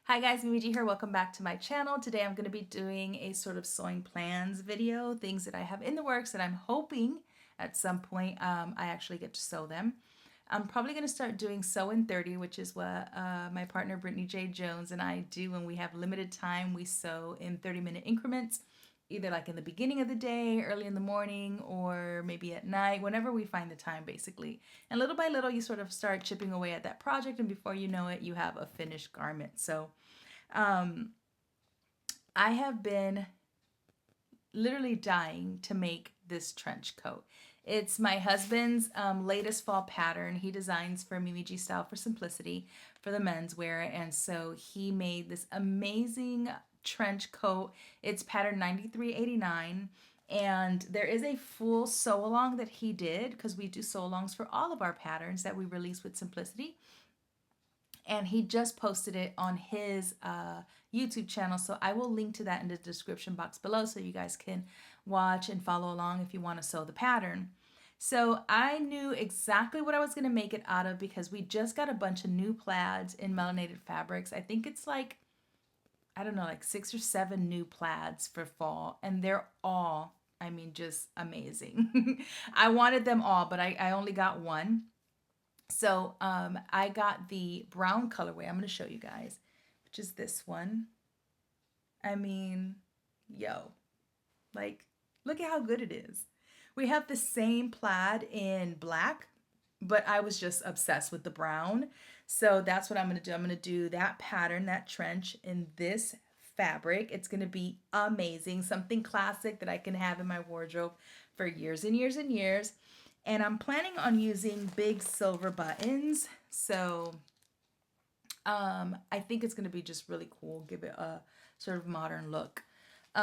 Hi guys, Mimi G here. Welcome back to my channel. Today I'm going to be doing a sort of sewing plans video, things that I have in the works that I'm hoping at some point I actually get to sew them. I'm probably going to start doing Sew in 30, which is what my partner Brittany J. Jones and I do when we have limited time. We sew in 30-minute increments, either like in the beginning of the day, early in the morning, or maybe at night, whenever we find the time, basically. And little by little, you sort of start chipping away at that project, and before you know it, you have a finished garment. So um, I have been literally dying to make this trench coat. It's my husband's latest fall pattern. He designs for Mimi G Style for Simplicity for the menswear. And so he made this amazing trench coat. It's pattern 9389. And there is a full sew along that he did because we do sew alongs for all of our patterns that we release with Simplicity, and he just posted it on his YouTube channel. So I will link to that in the description box below so you guys can watch and follow along if you want to sew the pattern. So I knew exactly what I was going to make it out of because we just got a bunch of new plaids in melanated fabrics. I think it's like, I don't know, like 6 or 7 new plaids for fall, and they're all, I mean, just amazing. I wanted them all, but I only got one. So I got the brown colorway. I'm going to show you guys, which is this one. I mean, yo, like, look at how good it is. We have the same plaid in black, but I was just obsessed with the brown. So that's what I'm going to do. I'm going to do that pattern, that trench in this fabric. It's going to be amazing. Something classic that I can have in my wardrobe for years and years and years. And I'm planning on using big silver buttons. So I think it's going to be just really cool, give it a sort of modern look.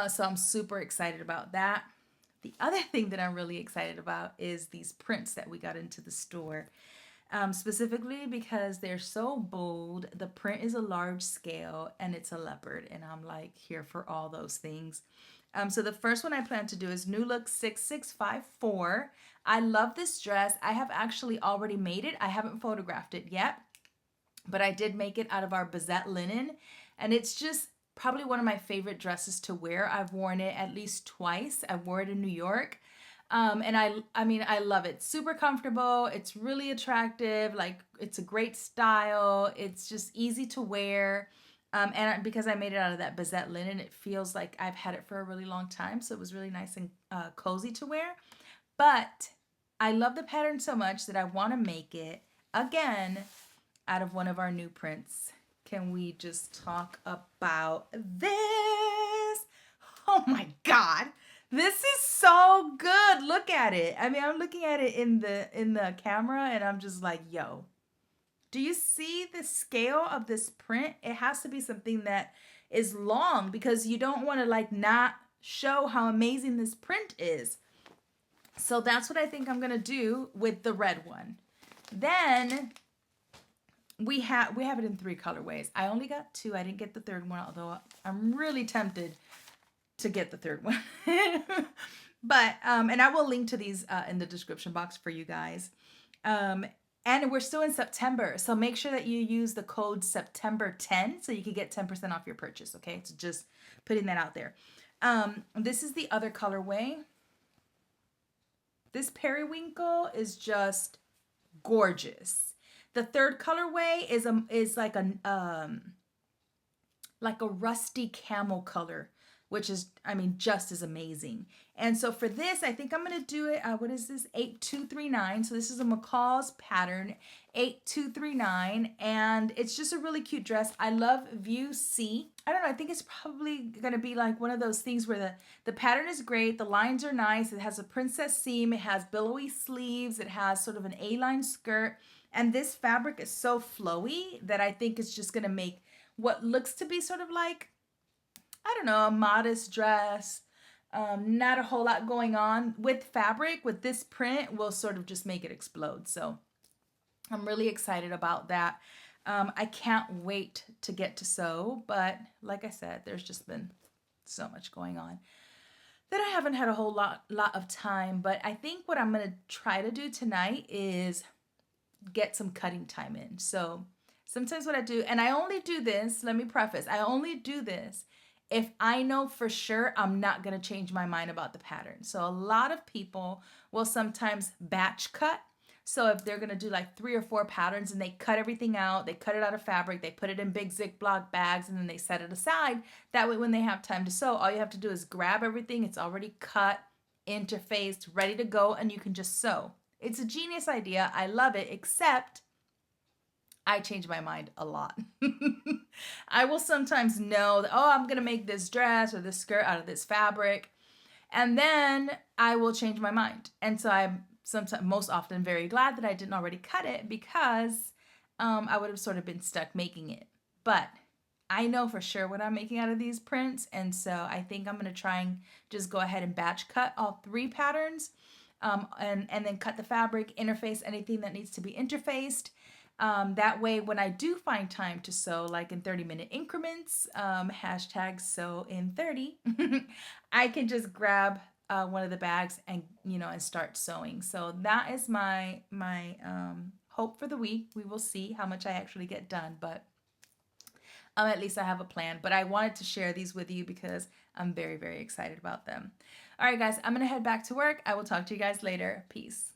So I'm super excited about that. The other thing that I'm really excited about is these prints that we got into the store. Specifically because they're so bold. The print is a large scale and it's a leopard, and I'm like here for all those things. So the first one I plan to do is New Look 6654. I love this dress. I have actually already made it. I haven't photographed it yet, but I did make it out of our Bizette linen, and it's just probably one of my favorite dresses to wear. I've worn it at least twice. I wore it in New York. And I mean, I love it. Super comfortable. It's really attractive. Like, it's a great style. It's just easy to wear. And because I made it out of that Bizette linen, it feels like I've had it for a really long time. So it was really nice and cozy to wear. But I love the pattern so much that I want to make it again out of one of our new prints. Can we just talk about this? Oh my God. This is so good. Look at it. I mean, I'm looking at it in the camera and I'm just like, yo. Do you see the scale of this print? It has to be something that is long because you don't want to like not show how amazing this print is. So that's what I think I'm going to do with the red one. Then we have it in 3 colorways. I only got 2. I didn't get the third one, although I'm really tempted to get the third one. But and I will link to these in the description box for you guys. And we're still in September, so make sure that you use the code September10 so you can get 10% off your purchase, okay? So just putting that out there. This is the other colorway. This periwinkle is just gorgeous. The third colorway is like a rusty camel color, which is, I mean, just as amazing. And so for this, I think I'm going to do it, what is this, 8239. So this is a McCall's pattern, 8239. And it's just a really cute dress. I love View C. I don't know, I think it's probably going to be like one of those things where the pattern is great, the lines are nice, it has a princess seam, it has billowy sleeves, it has sort of an A-line skirt. And this fabric is so flowy that I think it's just going to make what looks to be sort of like, I don't know, a modest dress, not a whole lot going on with fabric. With this print, will sort of just make it explode. So I'm really excited about that. I can't wait to get to sew, but like I said, there's just been so much going on that I haven't had a whole lot of time. But I think what I'm going to try to do tonight is get some cutting time in. So Sometimes what I do, and I only do this, let me preface, I only do this if I know for sure I'm not going to change my mind about the pattern. So a lot of people will sometimes batch cut. So if they're going to do like 3 or 4 patterns and they cut everything out, they cut it out of fabric, they put it in big Ziploc bags, and then they set it aside. That way when they have time to sew, all you have to do is grab everything. It's already cut, interfaced, ready to go, and you can just sew. It's a genius idea. I love it, except I change my mind a lot. I will sometimes know that, oh, I'm going to make this dress or this skirt out of this fabric. And then I will change my mind. And so I'm sometimes, most often, very glad that I didn't already cut it, because I would have sort of been stuck making it. But I know for sure what I'm making out of these prints. And so I think I'm going to try and just go ahead and batch cut all 3 patterns, and then cut the fabric, interface anything that needs to be interfaced. That way, when I do find time to sew, like in 30-minute increments, hashtag sew in 30, I can just grab one of the bags and, and start sewing. So that is my hope for the week. We will see how much I actually get done, but at least I have a plan. But I wanted to share these with you because I'm very, very excited about them. All right, guys, I'm going to head back to work. I will talk to you guys later. Peace.